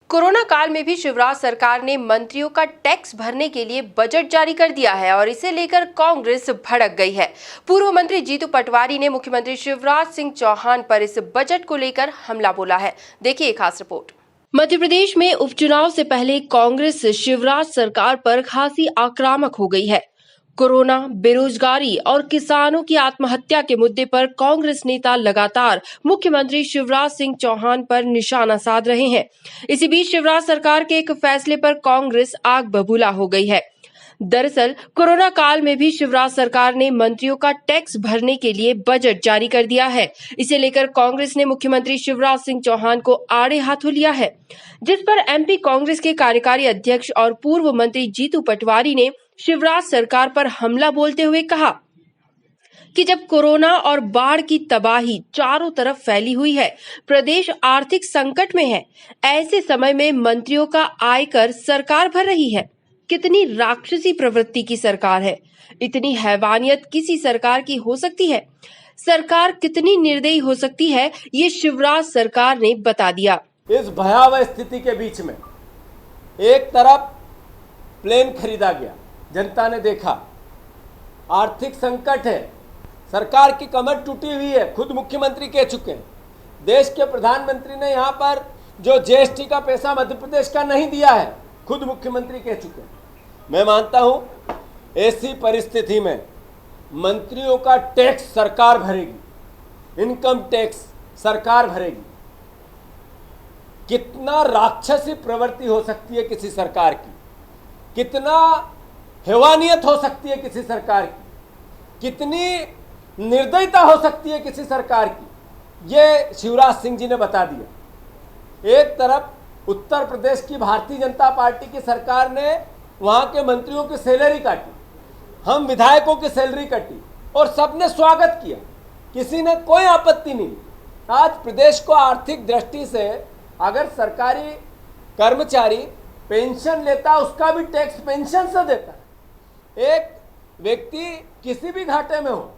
Corona काल में भी शिवराज सरकार ने मंत्रियों का टैक्स भरने के लिए बजट जारी कर दिया है और इसे लेकर कांग्रेस भड़क गई है। पूर्व मंत्री जीतू पटवारी ने मुख्यमंत्री शिवराज सिंह चौहान पर इस बजट को लेकर हमला बोला है। देखिए खास रिपोर्ट। मध्य प्रदेश में उपचुनाव से पहले कांग्रेस शिवराज सरकार पर खासी आक्रामक हो गई है। कोरोना, बेरोजगारी और किसानों की आत्महत्या के मुद्दे पर कांग्रेस नेता लगातार मुख्यमंत्री शिवराज सिंह चौहान पर निशाना साध रहे हैं। इसी बीच शिवराज सरकार के एक फैसले पर कांग्रेस आग बबूला हो गई है। दरअसल कोरोना काल में भी शिवराज सरकार ने मंत्रियों का टैक्स भरने के लिए बजट जारी कर दिया है। इसे लेकर कांग्रेस ने मुख्यमंत्री शिवराज सिंह चौहान को आड़े हाथों लिया है, जिस पर एमपी कांग्रेस के कार्यकारी अध्यक्ष और पूर्व मंत्री जीतू पटवारी ने शिवराज सरकार पर हमला बोलते हुए कहा कि जब कोरोना और बाढ़ की तबाही चारों तरफ फैली हुई है, प्रदेश आर्थिक संकट में है, ऐसे समय में मंत्रियों का आयकर सरकार भर रही है। कितनी राक्षसी प्रवृत्ति की सरकार है। इतनी हैवानियत किसी सरकार की हो सकती है। सरकार कितनी निर्दयी हो सकती है, ये शिवराज सरकार ने बता दिया। इस भयावह स्थिति के बीच में एक तरफ प्लेन खरीदा गया, जनता ने देखा आर्थिक संकट है, सरकार की कमर टूटी हुई है, खुद मुख्यमंत्री कह चुके हैं। देश के प्रधानमंत्री ने यहाँ पर जो जीएसटी का पैसा मध्य प्रदेश का नहीं दिया है, खुद मुख्यमंत्री कह चुके हैं। मैं मानता हूँ ऐसी परिस्थिति में मंत्रियों का टैक्स सरकार भरेगी, इनकम टैक्स सरकार भरेगी। कितना राक्षसी प्रवृत्ति हो सकती है किसी सरकार की, कितना हैवानियत हो सकती है किसी सरकार की, कितनी निर्दयता हो सकती है किसी सरकार की, ये शिवराज सिंह जी ने बता दिया। एक तरफ उत्तर प्रदेश की भारतीय जनता पार्टी की सरकार ने वहां के मंत्रियों की सैलरी काटी, हम विधायकों की सैलरी काटी और सबने स्वागत किया, किसी ने कोई आपत्ति नहीं। आज प्रदेश को आर्थिक दृष्टि से अगर सरकारी कर्मचारी पेंशन लेता, उसका भी टैक्स पेंशन से देता है। एक व्यक्ति किसी भी घाटे में हो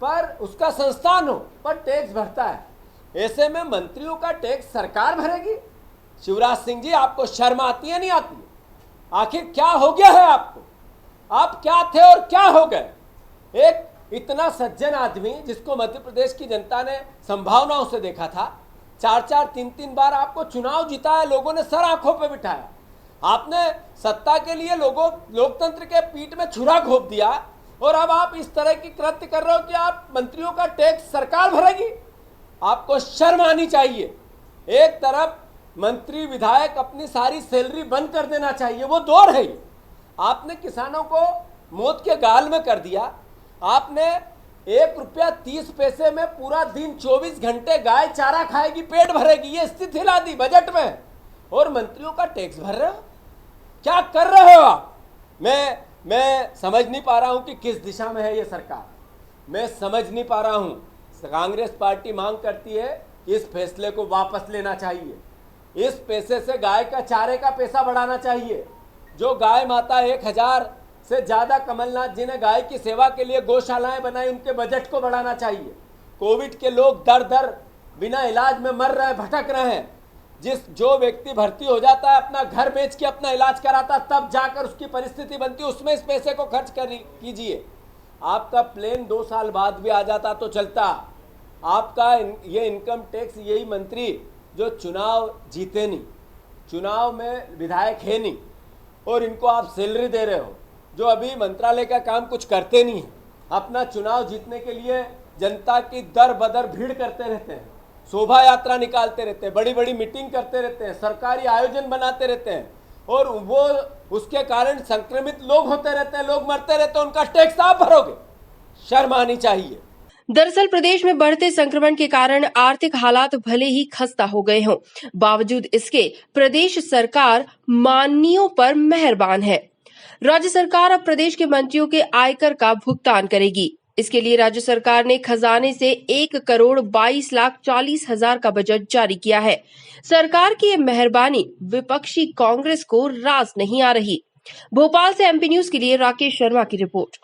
पर उसका संस्थान हो पर टैक्स भरता है, ऐसे में मंत्रियों का टैक्स सरकार भरेगी। शिवराज सिंह जी, आपको शर्म आती है नहीं आती? आखिर क्या हो गया है आपको? आप क्या थे और क्या हो गए? एक इतना सज्जन आदमी जिसको मध्य प्रदेश की जनता ने संभावनाओं से देखा था, 4-4, 3-3 बार आपको चुनाव जिताया, लोगों ने सर आंखों पे बिठाया। आपने सत्ता के लिए लोकतंत्र के पीठ में छुरा घोंप दिया और अब आप इस तरह की कृत्य कर रहे हो कि आप मंत्रियों का टैक्स सरकार भरेगी। आपको शर्म आनी चाहिए। एक तरफ मंत्री विधायक अपनी सारी सैलरी बंद कर देना चाहिए, वो दौर है। आपने किसानों को मौत के गाल में कर दिया। आपने ₹1.30 में पूरा दिन 24 घंटे गाय चारा खाएगी, पेट भरेगी, ये स्थिति ला दी बजट में, और मंत्रियों का टैक्स भर रहे हो। क्या कर रहे हो आप? मैं समझ नहीं पा रहा हूं कि किस दिशा में है ये सरकार। मैं समझ नहीं पा रहा हूं। कांग्रेस पार्टी मांग करती है इस फैसले को वापस लेना चाहिए। इस पैसे से गाय का चारे का पैसा बढ़ाना चाहिए। जो गाय माता 1000 से ज्यादा कमलनाथ जी ने गाय की सेवा के लिए गौशालाएं बनाई, उनके बजट को बढ़ाना चाहिए। कोविड के लोग दर दर बिना इलाज में मर रहे, भटक रहे हैं। जो व्यक्ति भर्ती हो जाता है, अपना घर बेच के अपना इलाज कराता, तब जाकर उसकी परिस्थिति बनती है, उसमें इस पैसे को खर्च कीजिए। आपका प्लेन 2 साल बाद भी आ जाता तो चलता। आपका ये इनकम टैक्स, यही मंत्री जो चुनाव जीते नहीं, चुनाव में विधायक है नहीं, और इनको आप सैलरी दे रहे हो, जो अभी मंत्रालय का काम कुछ करते नहीं है, अपना चुनाव जीतने के लिए जनता की दर बदर भीड़ करते रहते हैं, शोभा यात्रा निकालते रहते हैं, बड़ी बड़ी मीटिंग करते रहते हैं, सरकारी आयोजन बनाते रहते हैं, और वो उसके कारण संक्रमित लोग होते रहते हैं, लोग मरते रहते हैं, उनका टैक्स आप भरोगे? शर्म आनी चाहिए। दरअसल प्रदेश में बढ़ते संक्रमण के कारण आर्थिक हालात भले ही खस्ता हो गए हों, बावजूद इसके प्रदेश सरकार माननीयों पर मेहरबान है। राज्य सरकार अब प्रदेश के मंत्रियों के आयकर का भुगतान करेगी। इसके लिए राज्य सरकार ने खजाने से 1,22,40,000 का बजट जारी किया है। सरकार की ये मेहरबानी विपक्षी कांग्रेस को रास नहीं आ रही। भोपाल से एमपी न्यूज के लिए राकेश शर्मा की रिपोर्ट।